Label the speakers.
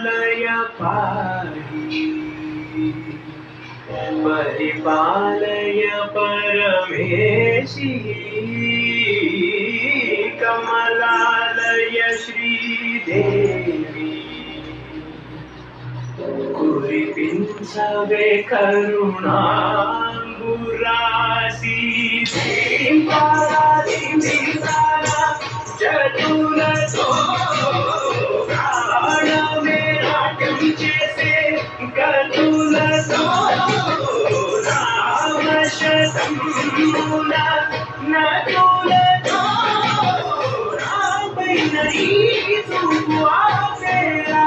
Speaker 1: लय पाहि परिपालय परमेशी कमलालय श्रीदेवी कुरिपिंचवे करुणांबुरासी दीपारा चतुरतो చేసే గతులతో రామశతమున నటులతో రాపైన ఈ చూపు ఆపేలా